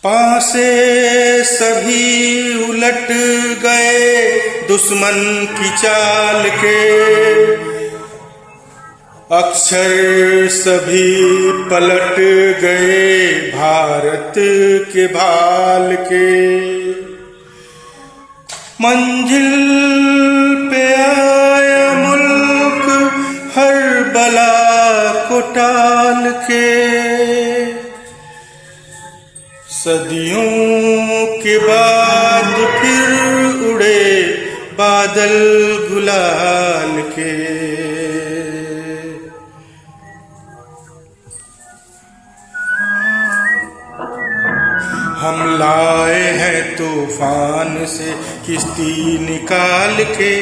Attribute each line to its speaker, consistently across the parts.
Speaker 1: पासे सभी उलट गए दुश्मन की चाल के, अक्षर सभी पलट गए भारत के भाल के। मंजिल पे आया मुल्क हर बला को टाल के, सदियों के बाद फिर उड़े बादल गुलाल के। हम लाए हैं तूफान से किश्ती निकाल के,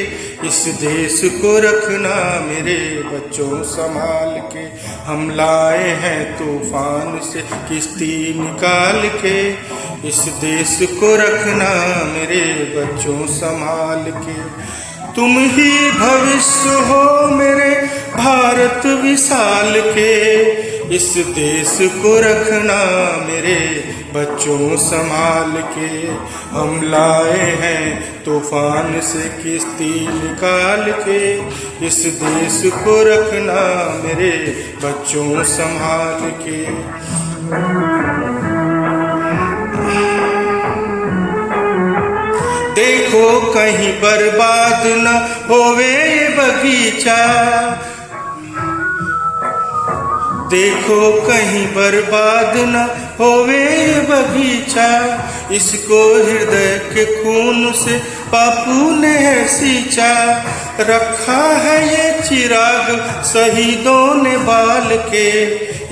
Speaker 1: इस देश को रखना मेरे बच्चों संभाल के। हम लाए हैं तूफान से किश्ती निकाल के, इस देश को रखना मेरे बच्चों संभाल के। तुम ही भविष्य हो मेरे भारत विशाल के, इस देश को रखना मेरे बच्चों संभाल के। हम लाए हैं तूफान से किश्ती निकाल के, इस देश को रखना मेरे बच्चों संभाल के। देखो कहीं बर्बाद न होवे ये बगीचा, देखो कहीं बर्बाद न होवे ये बगीचा, इसको हृदय के खून से बापू ने है सींचा। रखा है ये चिराग शहीदों ने बाल के,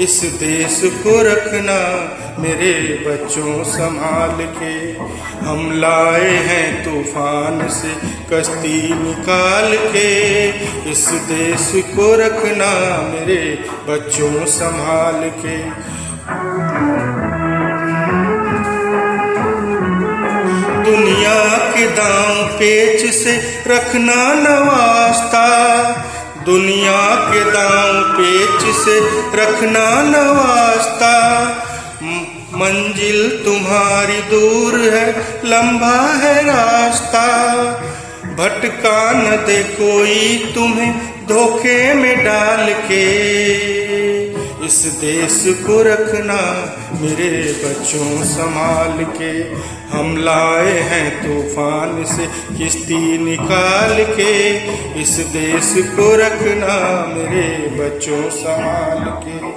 Speaker 1: इस देश को रखना मेरे बच्चों संभाल के। हम लाए हैं तूफान से कश्ती निकाल के, इस देश को रखना मेरे बच्चों संभाल के। दुनिया के दांव पेच से रखना न वास्ता, दुनिया के दांव पेच से रखना न वास्ता। मंजिल तुम्हारी दूर है लंबा है रास्ता, भटका न दे कोई तुम्हें धोखे में डाल के, इस देश को रखना मेरे बच्चों संभाल के। हम लाए हैं तूफान से किश्ती निकाल के, इस देश को रखना मेरे बच्चों संभाल के।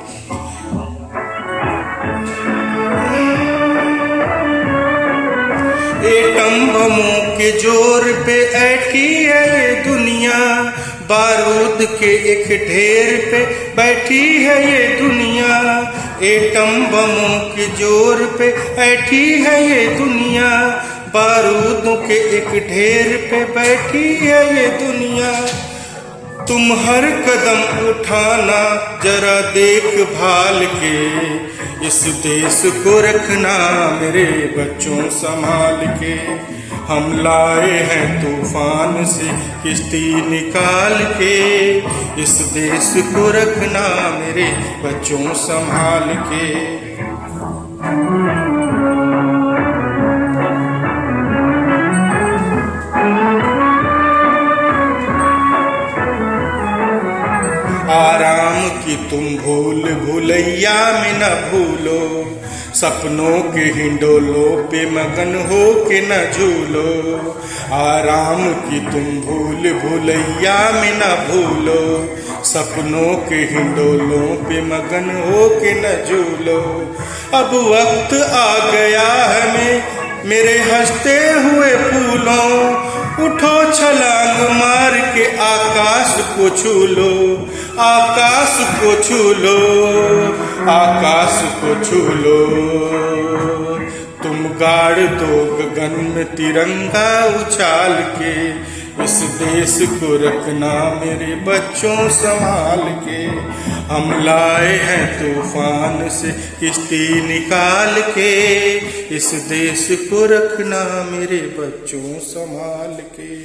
Speaker 1: एटम बमों के जोर पे ऐठी है ये दुनिया, बारूद के एक ढेर पे बैठी है ये दुनिया। एटम बमों के जोर पे ऐठी है ये दुनिया, बारूदों के एक ढेर पे बैठी है ये दुनिया। तुम हर कदम उठाना जरा देखभाल के, इस देश को रखना मेरे बच्चों संभाल के। हम लाए हैं तूफान से किश्ती निकाल के, इस देश को रखना मेरे बच्चों संभाल के। आराम की तुम भूल भुलैया में न भूलो, सपनों के हिंडोलों पे मगन हो के न झूलो। आराम की तुम भूल भुलैया में न भूलो, सपनों के हिंडोलों पे मगन हो के न झूलो। अब वक्त आ गया है मेरे हंसते हुए फूलों, उठो छलांग मार के आकाश को छू लो, आकाश को छू लो, आकाश को छू लो। तुम गाड़ दो गगन में तिरंगा उछाल के, इस देश को रखना मेरे बच्चों संभाल के। हम लाए हैं तूफान से किश्ती निकाल के, इस देश को रखना मेरे बच्चों संभाल के।